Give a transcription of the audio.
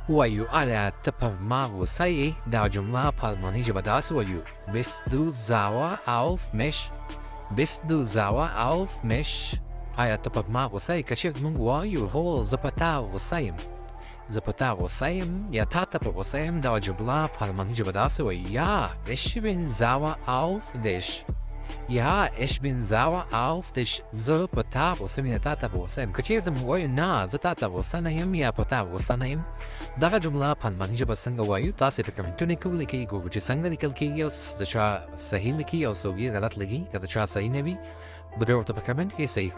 ويؤلى تبما وسي دا جملة بالماني جبداس ويو بسدو زاوا ألف مش بسدو زاوا ألف مش آية تبما وسي كشيف من ويو هو زبطا وسيم زبطا وسيم يا تاتا وسيم دا جملة بالماني جبداس ويا إيش بن زاوا ألف ديش Ja, ich bin sauer auf dich, so potabo semina tatabo sem. Kachirtam wayu na, the tatabo sanayim ya potabo sanayim. Daga jumla pan manija sanga wayu, tasi pekam tuniku liki guguji sanga nikalkiyos, the cha sahiliki o sogi galat ligi, the cha sahinebi. The door of the pekamen, he say